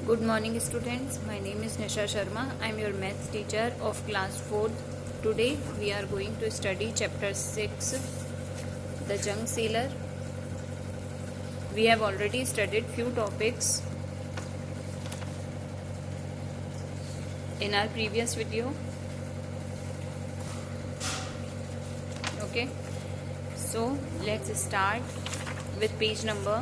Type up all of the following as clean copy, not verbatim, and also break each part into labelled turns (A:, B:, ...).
A: Good morning students, my name is Nisha Sharma. I am your maths teacher of class 4th. Today we are going to study chapter 6, the junk sealer. We have already studied few topics in our previous video. Okay, so let's start with page number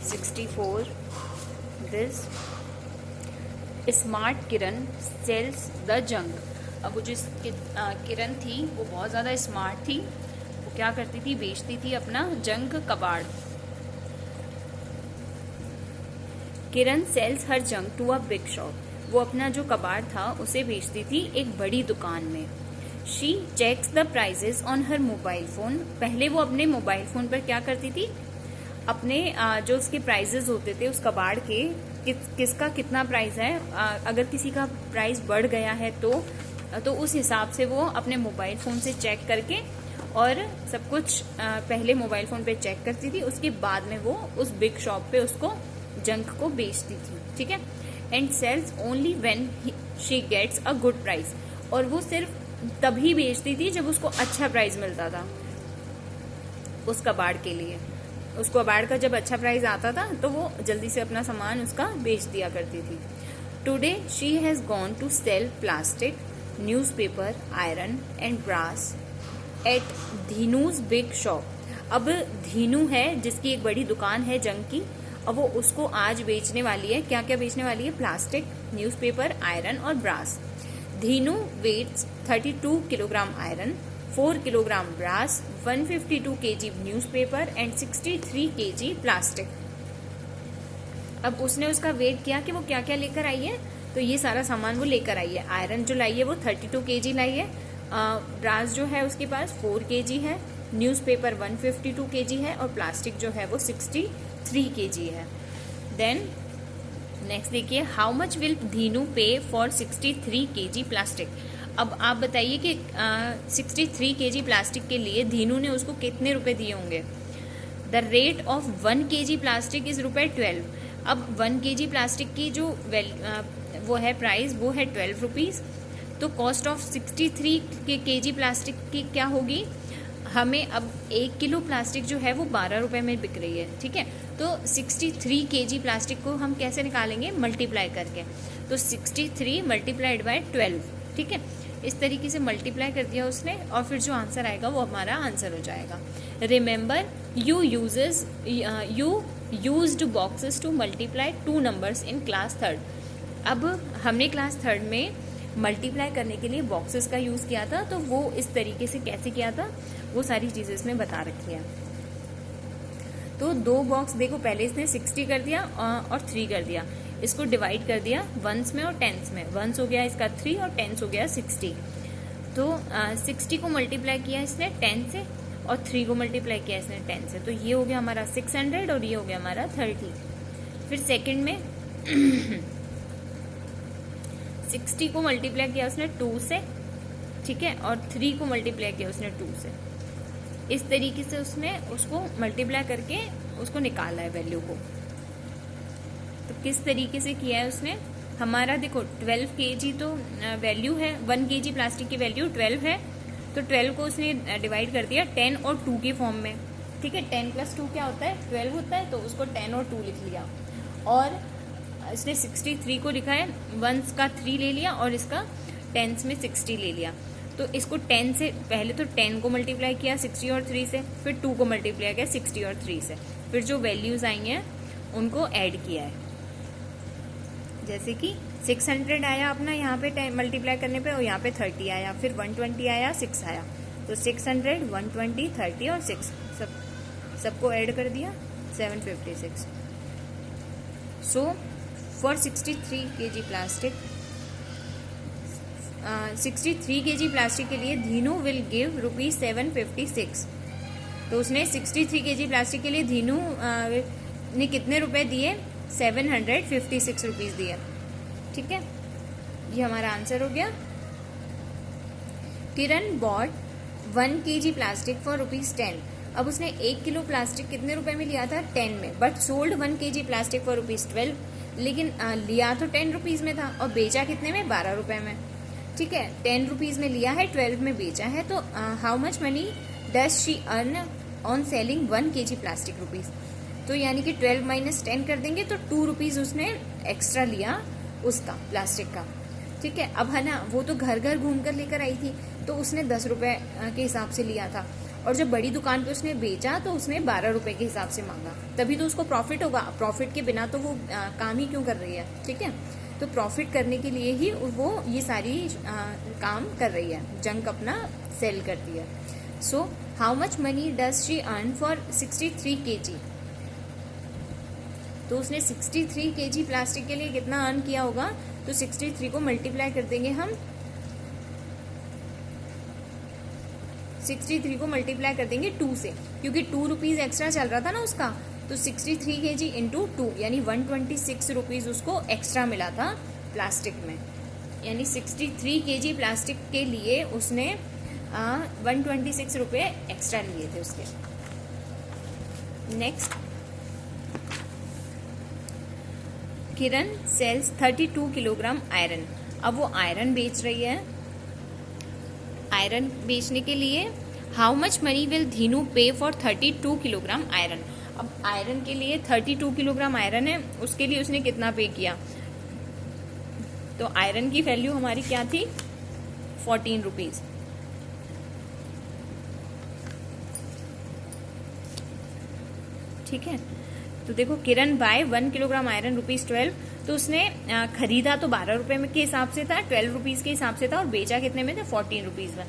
A: 64. This smart Kiran sells the junk. अब वो जो किरण थी वो बहुत ज़्यादा smart थी. वो क्या करती थी, बेचती थी अपना जंक कबाड़. Kiran sells her junk to a big shop. वो अपना जो कबाड़ था उसे बेचती थी एक बड़ी दुकान में. She checks the prices on हर मोबाइल फोन. पहले वो अपने मोबाइल फोन पर क्या करती थी, अपने जो उसके प्राइजेस होते थे उस कबाड़ के, किसका कितना प्राइस है, अगर किसी का प्राइस बढ़ गया है तो उस हिसाब से वो अपने मोबाइल फोन से चेक करके और सब कुछ पहले मोबाइल फोन पे चेक करती थी. उसके बाद में वो उस बिग शॉप पे उसको जंक को बेचती थी. ठीक है. And sells only when she gets a good price. और वो सिर्फ तभी बेचती थी जब उसको अच्छा प्राइस मिलता था उस कबाड़ के लिए. उस कबाड़ का जब अच्छा प्राइस आता था तो वो जल्दी से अपना सामान उसका बेच दिया करती थी. Today she has gone to sell plastic, newspaper, iron and brass at Dhinu's big shop. अब धीनू है जिसकी एक बड़ी दुकान है जंग की. अब वो उसको आज बेचने वाली है. क्या क्या बेचने वाली है? प्लास्टिक, न्यूज़पेपर, आयरन और brass. Dhinu weighs 32 kilogram iron, 4 kilogram brass, 152 kg newspaper and 63 kg plastic. अब उसने उसका वेट किया कि वो क्या क्या लेकर आई है. तो ये सारा सामान वो लेकर आई है. आयरन जो लाई है वो 32 kg लाई है. ब्रास जो है उसके पास 4 kg है. न्यूज़पेपर 152 kg है और प्लास्टिक जो है वो 63 kg है. देन नेक्स्ट देखिए, हाउ मच विल धीनू पे फॉर 63 kg प्लास्टिक. अब आप बताइए कि 63 kg प्लास्टिक के लिए धीनू ने उसको कितने रुपए दिए होंगे. The rate of 1 kg plastic is ₹12. अब 1 kg प्लास्टिक की जो वो है प्राइस वो है 12 रुपीज़. तो कॉस्ट ऑफ 63 kg प्लास्टिक की क्या होगी. हमें अब 1 किलो प्लास्टिक जो है वो 12 रुपए में बिक रही है. ठीक है. तो 63 kg प्लास्टिक को हम कैसे निकालेंगे, मल्टीप्लाई करके. तो 63 मल्टीप्लाइड बाय 12. ठीक है. इस तरीके से मल्टीप्लाई कर दिया उसने और फिर जो आंसर आएगा वो हमारा आंसर हो जाएगा. Remember you used boxes to multiply 2 numbers in class 3rd. अब हमने क्लास 3rd में मल्टीप्लाई करने के लिए बॉक्सेस का यूज़ किया था. तो वो इस तरीके से कैसे किया था वो सारी चीज़ें इसमें बता रखी है. तो 2 बॉक्स देखो, पहले इसने 60 कर दिया और 3 कर दिया. इसको डिवाइड कर दिया वंस में और टेंस में. वंस हो गया इसका 3 और टेंस हो गया 60. तो 60 को मल्टीप्लाई किया इसने 10 से और 3 को मल्टीप्लाई किया इसने 10 से. तो ये हो गया हमारा 600 और ये हो गया हमारा 30. फिर सेकंड में 60 को मल्टीप्लाई किया उसने 2 से. ठीक है. और 3 को मल्टीप्लाई किया उसने 2 से. इस तरीके से उसने उसको मल्टीप्लाई करके उसको निकाला है वैल्यू को. तो किस तरीके से किया है उसने, हमारा देखो 12 kg तो वैल्यू है, 1 kg प्लास्टिक की वैल्यू 12 है. तो 12 को उसने डिवाइड कर दिया 10 और 2 के फॉर्म में. ठीक है. 10 + 2 क्या होता है, 12 होता है. तो उसको 10 और 2 लिख लिया. और इसने 63 को लिखा है, वंस का 3 ले लिया और इसका टेंस में 60 ले लिया. तो इसको 10 से पहले तो 10 को मल्टीप्लाई किया 60 और 3 से, फिर 2 को मल्टीप्लाई किया 60 और 3 से, फिर जो वैल्यूज आई हैं उनको ऐड किया है. जैसे कि 600 आया अपना यहाँ पे मल्टीप्लाई करने पे और यहाँ पे 30 आया, फिर 120 आया, 6 आया. तो 600, 120, 30 और 6 सबको ऐड कर दिया 756. So for 63 kg plastic 63 kg plastic के लिए धीनू विल गिव ₹756. तो उसने 63 kg प्लास्टिक के लिए धीनू ने कितने रुपए दिए, 756 रुपीज़ दिए. ठीक है. ये हमारा आंसर हो गया. किरण बॉट 1 kg प्लास्टिक फॉर ₹10. अब उसने 1 किलो प्लास्टिक कितने रुपए में लिया था? 10 में, but sold 1 kg plastic for ₹12। लेकिन लिया तो 10 रुपीज में था और बेचा कितने में? 12 रुपए में। ठीक है, 10 रुपीज में लिया है, 12 में बेचा है, तो how much money does she earn on selling 1 kg plastic rupees? तो यानी कि 12 माइनस 10 कर देंगे तो 2 रुपीज उसने एक्स्ट्रा लिया उसका प्लास्टिक का। ठीक है, अब है ना, वो तो घर घर घूम कर लेकर आई थी, तो उसने 10 रुपए के हिसाब से लिया था, और जब बड़ी दुकान पे उसने बेचा तो उसने 12 रुपए के हिसाब से मांगा, तभी तो उसको प्रॉफिट होगा। प्रॉफिट के बिना तो वो काम ही क्यों कर रही है? ठीक है, तो प्रॉफिट करने के लिए ही वो ये सारी काम कर रही है, जंक अपना सेल करती है। So how much money does she earn for 63 kg? तो उसने 63 kg प्लास्टिक के लिए कितना अर्न किया होगा? तो 63 को मल्टीप्लाई कर देंगे हम, 63 को मल्टीप्लाई कर देंगे 2 से, क्योंकि 2 रुपीज एक्स्ट्रा चल रहा था ना उसका, तो 63 kg इंटू 2 यानी 126 रुपीज उसको एक्स्ट्रा मिला था प्लास्टिक में। यानी 63 kg प्लास्टिक के लिए उसने 126 रुपये एक्स्ट्रा लिए थे उसके। नेक्स्ट, किरण सेल्स 32 किलोग्राम आयरन। अब वो आयरन बेच रही है। आयरन बेचने के लिए हाउ मच मनी विल धीनू पे फॉर 32 किलोग्राम आयरन? अब आयरन के लिए 32 किलोग्राम आयरन है, उसके लिए उसने कितना पे किया? तो आयरन की वैल्यू हमारी क्या थी? 14 रुपीज। ठीक है, तो देखो, किरण बाय 1 किलोग्राम आयरन ₹12, तो उसने खरीदा तो 12 रुपए के हिसाब से था, 12 रुपीज के हिसाब से था, और बेचा कितने में था? 14 रुपीज में।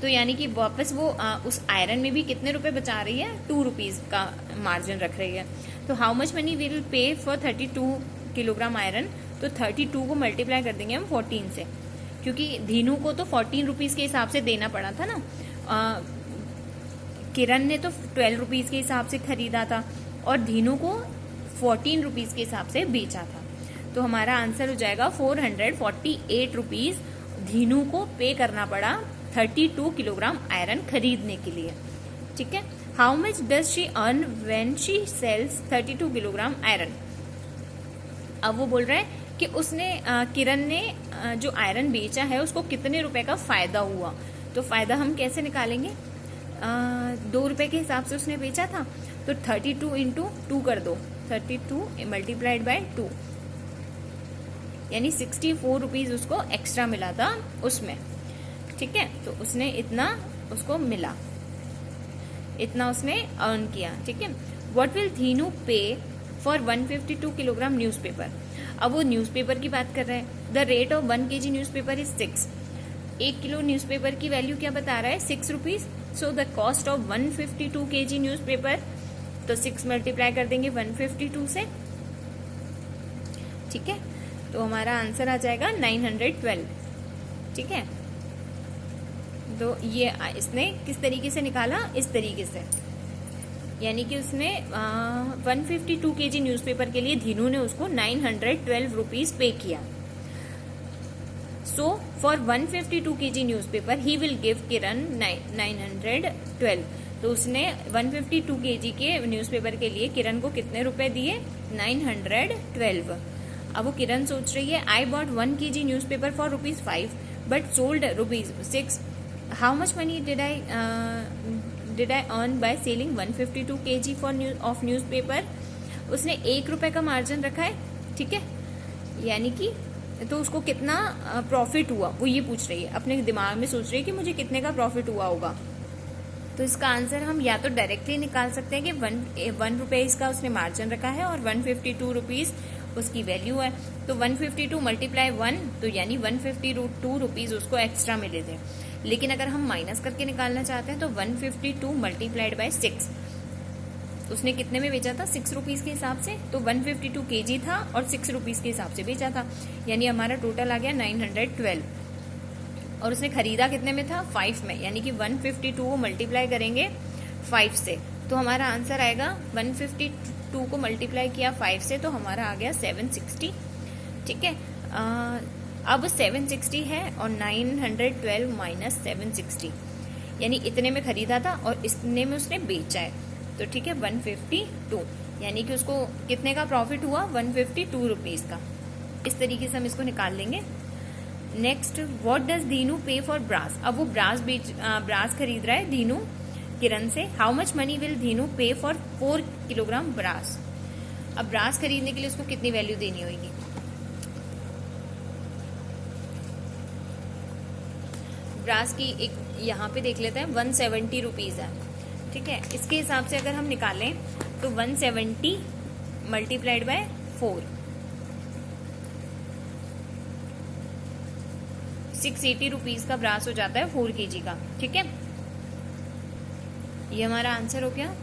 A: तो यानी कि वापस वो उस आयरन में भी कितने रुपए बचा रही है? 2 रुपीज का मार्जिन रख रही है। तो how much money will pay for 32 kilogram iron? तो 32 को मल्टीप्लाई कर देंगे हम 14 से, क्योंकि धीनू को तो 14 रुपीज के हिसाब से देना पड़ा था ना। किरण ने तो 12 रुपीज के हिसाब से खरीदा था और धीनू को 14 रुपीज के हिसाब से बेचा था। तो हमारा आंसर हो जाएगा 448 रुपीज धीनू को पे करना पड़ा 32 किलोग्राम आयरन खरीदने के लिए। ठीक है, how much does she earn when she sales 32 kilogram iron? अब वो बोल रहा है कि उसने किरण ने जो आयरन बेचा है उसको कितने रुपए का फायदा हुआ। तो फायदा हम कैसे निकालेंगे? 2 रुपए के हिसाब से उसने बेचा था, तो 32 इंटू 2 कर दो, 32 मल्टीप्लाइड बाय 2, यानी 64 रुपीज उसको एक्स्ट्रा मिला था उसमें। ठीक है, तो उसने इतना उसको मिला, इतना उसने अर्न किया। ठीक है, व्हाट विल धीनू पे फॉर 152 किलोग्राम न्यूज़पेपर? अब वो न्यूज़पेपर की बात कर रहे हैं। The rate of 1 kg newspaper is 6। 1 kilo newspaper की वैल्यू क्या बता रहा है? 6 rupees. So the cost of 152 kg newspaper, तो 6 मल्टीप्लाई कर देंगे 152 से। ठीक है, तो हमारा आंसर आ जाएगा 912। ठीक है, तो ये इसने किस तरीके से निकाला? इस तरीके से, यानी कि उसने 152 kg न्यूज़पेपर के लिए धीनू ने उसको 912 रुपीज पे किया। So for 152 kg newspaper he will give Kiran 912। तो उसने 152 kg के न्यूज़पेपर के लिए किरण को कितने रुपए दिए? 912। अब वो किरण सोच रही है, I bought 1 kg newspaper for ₹5 but sold ₹6। How much money did I earn by selling 152 kg of newspaper? उसने 1 रुपए का मार्जिन रखा है। ठीक है, यानी कि तो उसको कितना प्रॉफिट हुआ वो ये पूछ रही है, अपने दिमाग में सोच रही है कि मुझे कितने का प्रॉफिट हुआ होगा। तो इसका आंसर हम या तो डायरेक्टली निकाल सकते हैं कि 1 रुपए इसका उसने मार्जिन रखा है और 152 रुपीज उसकी वैल्यू है। तो 152 मल्टीप्लाई 1, तो यानी 152 रुपीज उसको एक्स्ट्रा मिले थे। लेकिन अगर हम माइनस करके निकालना चाहते हैं तो 152 मल्टीप्लाइड बाय 6, उसने कितने में बेचा था? 6 रुपीज के हिसाब से। तो 152 kg था और 6 रुपीज के हिसाब से बेचा था, यानी हमारा टोटल आ गया 912। और उसने खरीदा कितने में था? 5 में, यानी कि 152 को मल्टीप्लाई करेंगे 5 से, तो हमारा आंसर आएगा 152 को मल्टीप्लाई किया 5 से, तो हमारा आ गया 760। ठीक है, अब 760 है और 912 माइनस 760, यानी इतने में खरीदा था और इतने में उसने बेचा है, तो ठीक है 152, यानी कि उसको कितने का प्रॉफिट हुआ, 152 रुपीज़ का। इस तरीके से हम इसको निकाल लेंगे। नेक्स्ट, व्हाट डज दीनू पे फॉर ब्रास। अब वो ब्रास खरीद रहा है दीनू किरण से। How much money will Dinu पे फॉर 4 किलोग्राम ब्रास। अब ब्रास खरीदने के लिए उसको कितनी वैल्यू देनी होगी। ब्रास की एक यहाँ पे देख लेते हैं, 170 रुपीज़ है, ठीक है। इसके हिसाब से अगर हम निकालें तो 170 मल्टीप्लाइड बाय 4, 680 रुपीज़ का ब्रास हो जाता है 4 kg का, ठीक है। ये हमारा आंसर हो गया।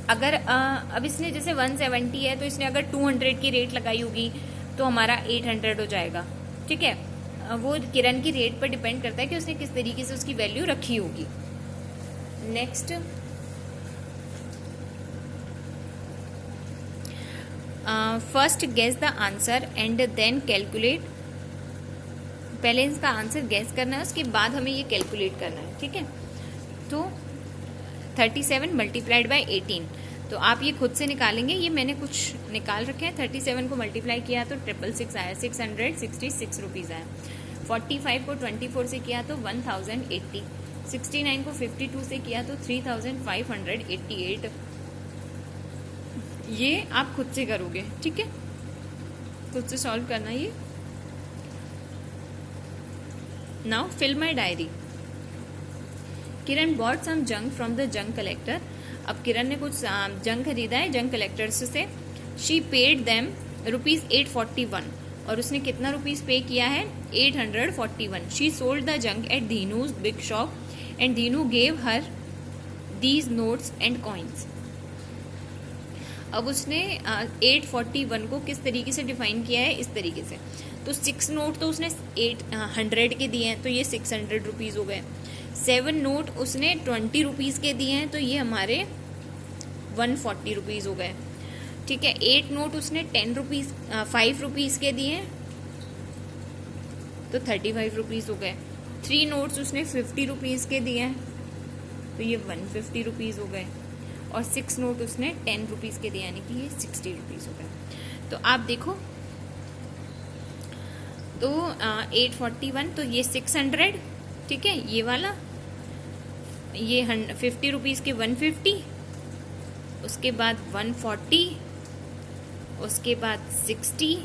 A: अगर अब इसने जैसे 170 है तो इसने अगर 200 की रेट लगाई होगी तो हमारा 800 हो जाएगा, ठीक है। वो किरण की रेट पर डिपेंड करता है कि उसने किस तरीके से उसकी वैल्यू रखी होगी। Next, first guess the answer and then calculate. पहले इसका आंसर गेस करना है, उसके बाद हमें ये कैलकुलेट करना है, ठीक है। तो 37 मल्टीप्लाइड बाय 18, तो आप ये खुद से निकालेंगे, ये मैंने कुछ निकाल रखे हैं। 37 को मल्टीप्लाई किया तो 666 आया, 666 रुपीज़ आया। 45 को 24 से किया तो 1080, 69 को 52 से किया तो 3588। ये आप खुद से करोगे, ठीक है, खुद से सॉल्व करना ये। Now fill my diary. Kiran bought some junk from the junk collector. अब किरण ने कुछ जंक खरीदा है जंक कलेक्टर से। शी पेड देम ₹841, और उसने कितना रुपीज पे किया है, 841। She sold the junk at Dhinu's big shop and Dhinu gave her these notes and coins. अब उसने 841 को किस तरीके से डिफाइन किया है, इस तरीके से। तो 6 नोट तो उसने 800 के दिए हैं, तो ये 600 रुपीज़ हो गए। 7 नोट उसने 20 रुपीज़ के दिए हैं, तो ये हमारे 140 रुपीज़ हो गए, ठीक है। 8 नोट उसने 5 रुपीज़ के दिए हैं, तो 35 रुपीज़ हो गए। 3 नोट्स उसने 50 रुपीज़ के दिए हैं, तो ये 150 रुपीज़ हो गए। और 6 नोट उसने 10 रुपीज़ के दिए, यानी कि ये 60 रुपीज़ हो गए। तो आप देखो, तो 841, तो ये 600, ठीक है, ये वाला, ये 50 रुपीज़ के 150, उसके बाद 140, उसके बाद 60,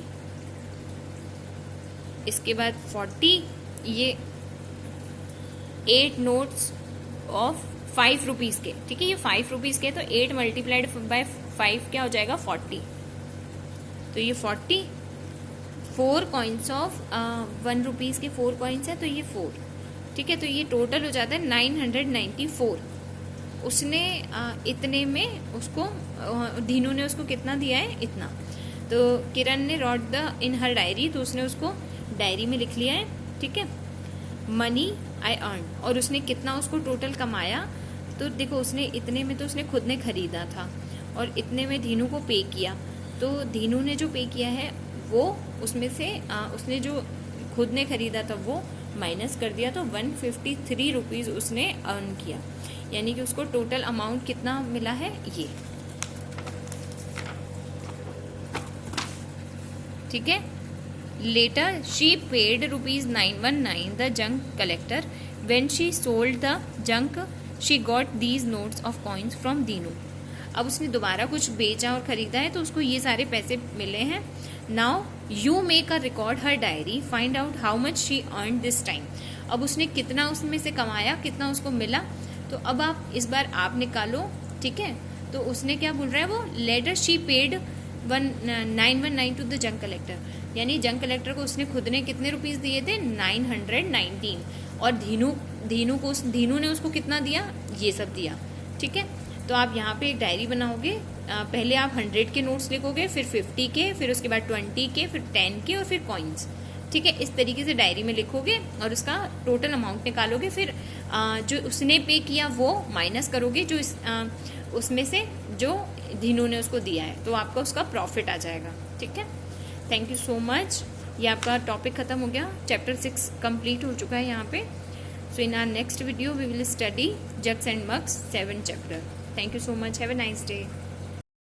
A: इसके बाद 40, ये 8 नोट्स ऑफ 5 रुपीज़ के, ठीक है, ये 5 रुपीज़ के, तो 8 मल्टीप्लाइड बाय 5 क्या हो जाएगा, 40। तो ये 40, 4 कॉइन्स ऑफ 1 रुपीज़ के 4 कॉइन्स है, तो ये 4, ठीक है। तो ये टोटल हो जाता है 994। उसने इतने में उसको धीनू ने उसको कितना दिया है, इतना। तो किरण ने wrote the in her diary, तो उसने उसको डायरी में लिख लिया है, ठीक है। मनी आई अर्न, और उसने कितना उसको टोटल कमाया, तो देखो उसने इतने में तो उसने खुद ने खरीदा था और इतने में धीनू को पे किया। तो धीनू ने जो पे किया है वो उसमें से उसने जो खुद ने खरीदा था वो माइनस कर दिया, तो 153 रुपीज़ उसने अर्न किया, यानी कि उसको टोटल अमाउंट कितना मिला है, ये, ठीक है। Later she paid ₹919 the junk collector. When she sold the junk she got these notes of coins from Dinu. अब उसने दोबारा कुछ बेचा और खरीदा है, तो उसको ये सारे पैसे मिले हैं। Now you make a record her diary, find out how much she earn this time. अब उसने कितना उसमें से कमाया, कितना उसको मिला, तो अब आप इस बार आप निकालो, ठीक है। तो उसने क्या बोल रहा है वो, later she paid 919 to the junk collector, यानी जंक कलेक्टर को उसने खुद ने कितने रुपीज़ दिए थे, 919, और धीनू ने उसको कितना दिया, ये सब दिया, ठीक है। तो आप यहाँ पे एक डायरी बनाओगे, पहले आप 100 के नोट्स लिखोगे, फिर 50 के, फिर उसके बाद 20 के, फिर 10 के, और फिर कॉइन्स, ठीक है। इस तरीके से डायरी में लिखोगे और उसका टोटल अमाउंट निकालोगे, फिर जो उसने पे किया वो माइनस करोगे, जो उसमें से जो धीनू ने उसको दिया है, तो आपका उसका प्रॉफिट आ जाएगा, ठीक है। Thank you so much. ये आपका टॉपिक ख़त्म हो गया, चैप्टर 6 कंप्लीट हो चुका है यहाँ पे। So in our next video, we will study Jugs and Mugs 7th chapter. Thank you so much. Have a nice day.